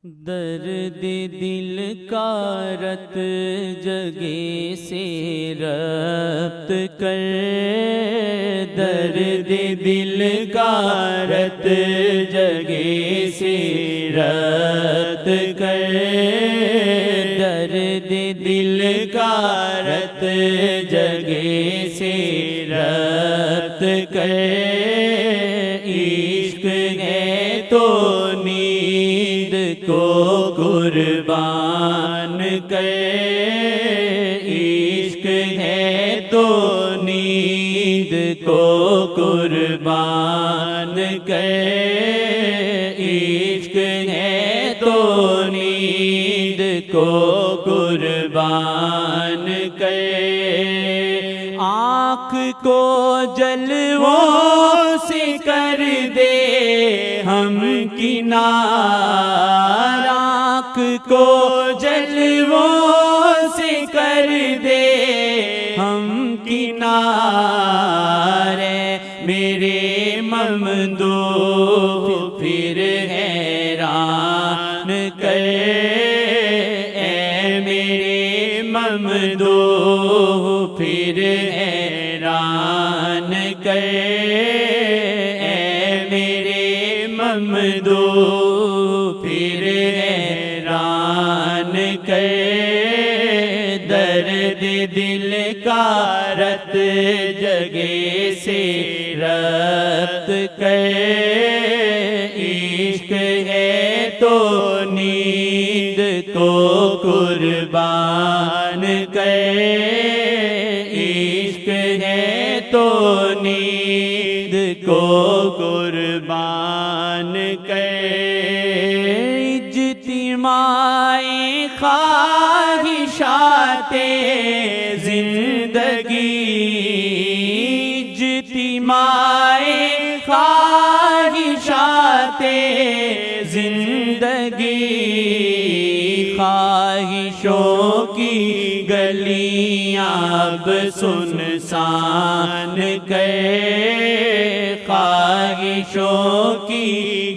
درد دل کا رت جگے سے ربط کر، درد دل کا رت جگے سے ربط کر، درد دل کا رت جگے سے ربط کر، عشق ہے تو نیند کو قربان کر، عشق ہے تو نیند کو قربان کر، عشق ہے تو نیند کو قربان کر، آنکھ کو جلووں سے کر دے ہم کنار، آنکھ کو جلووں سے کر دے ہم کنار، میرے ممدوح پھر حیران کر، اے میرے ممدوح پھر حیران کر، اے میرے ممدوح پھر حیران کر، درد دل کا رت جگے سے ربط کر، عشق ہے تو نیند کو قربان کر، عشق ہے تو نیند کو قربان کر، اجتماع خواہشات زندگی، اجتماع خواہشات زندگی، خواہشوں کی گلیاں اب سنسان کر، خواہشوں کی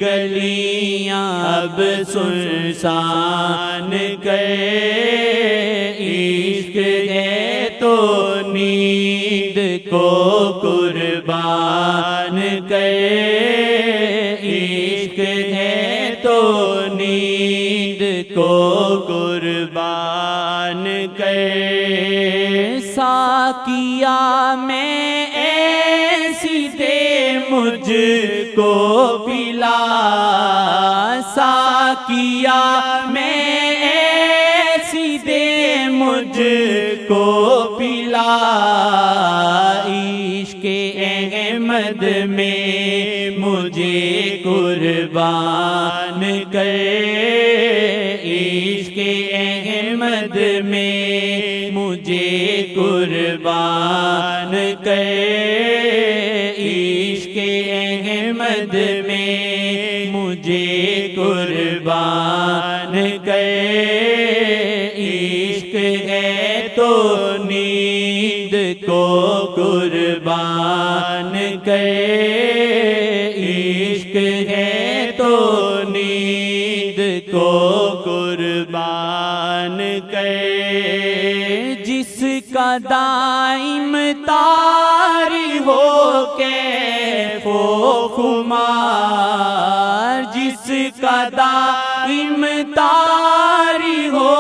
گلیاں اب سنسان کر، عشق ہے تو نیند کو قربان کر، عشق ہے تو نیند کو قربان کر، ساقیا میں ایسی دے مجھ کو پلا، ساقیا میں ایسی دے مجھ کو پلا، عشق احمد میں مجھے قربان کر، عشق احمد میں مجھے قربان کر، عشق احمد میں مجھے قربان کر، عشق ہے تو نیند کو قربان کر، عشق ہے تو نیند کو قربان کر، جس کا دائم طاری ہو کیف و خمار، جس کا دائم طاری ہو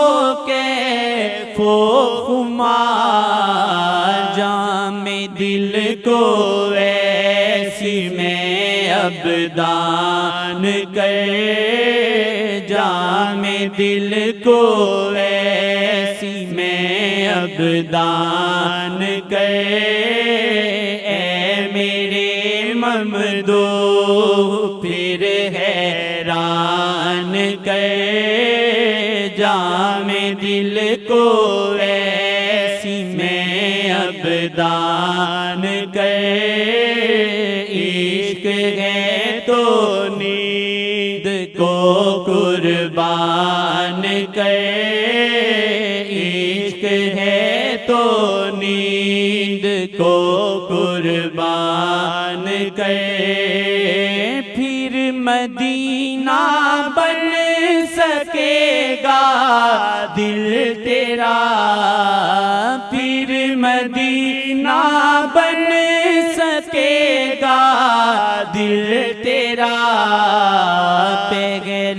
کیف و خمار، جام دل کو ایسی میں اب دان کر، جام دل کو ایسی میں اب دان کر، اے میرے ممدوح پھر حیران کر، جام دل کو ایسی میں اب دان کر، عشق ہے تو نیند کو قربان کر، عشق ہے تو نیند کو قربان کر، پھر مدینہ بن سکے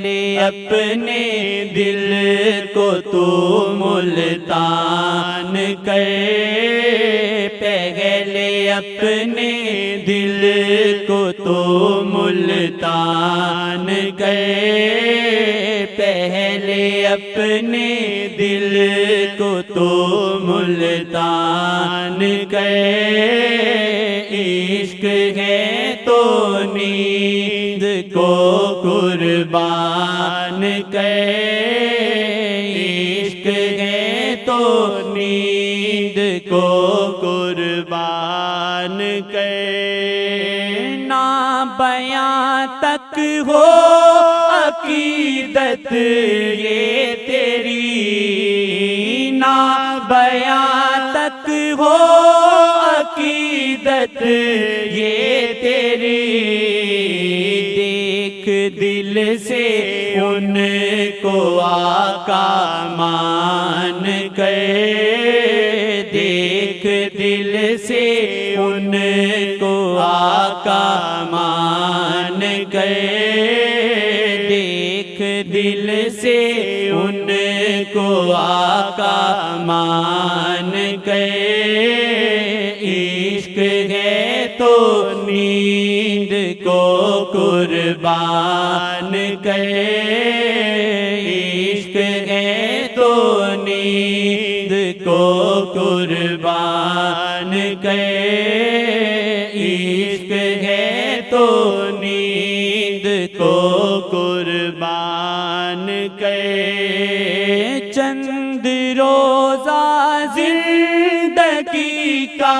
پہلے اپنے دل کو تو ملتان کر، پہلے اپنے دل کو تو ملتان کر، پہلے اپنے دل کو تو ملتان کر، عشق ہے تو نیند کو قربان کر، عشق ہے تو نیند کو قربان کر، نہ بیاں تک ہو عقیدت یہ تیری، نہ بیاں تک ہو عقیدت یہ تیری، دیکھ دل سے ان کو آقا مان کر، دیکھ دل سے ان کو آقا مان کر، دیکھ دل سے ان کو آقا مان کر، عشق ہے تو نیند کو قربان کر، عشق ہے تو نیند کو قربان کر، عشق ہے تو نیند کو قربان کر، چند روزہ زندگی کا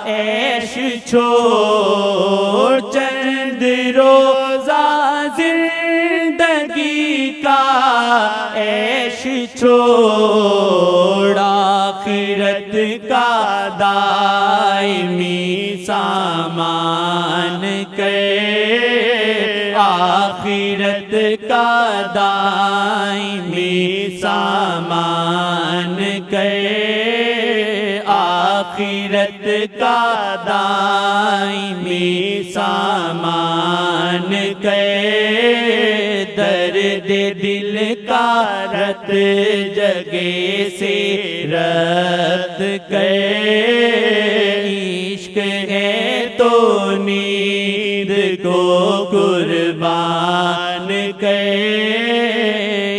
عیش چھوڑ، چند روزہ زندگی کا عیش چھوڑ، آخرت کا دائمی سامان کر، آخرت کا دائمی سامان کر، آخرت کا دائمی سامان کر، درد دل کا رت جگہ سے رت کر، عشق ہے تو نیند کو قربان کر،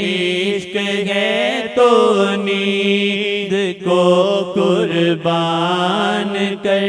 عشق ہے تو نیند کو قربان کر۔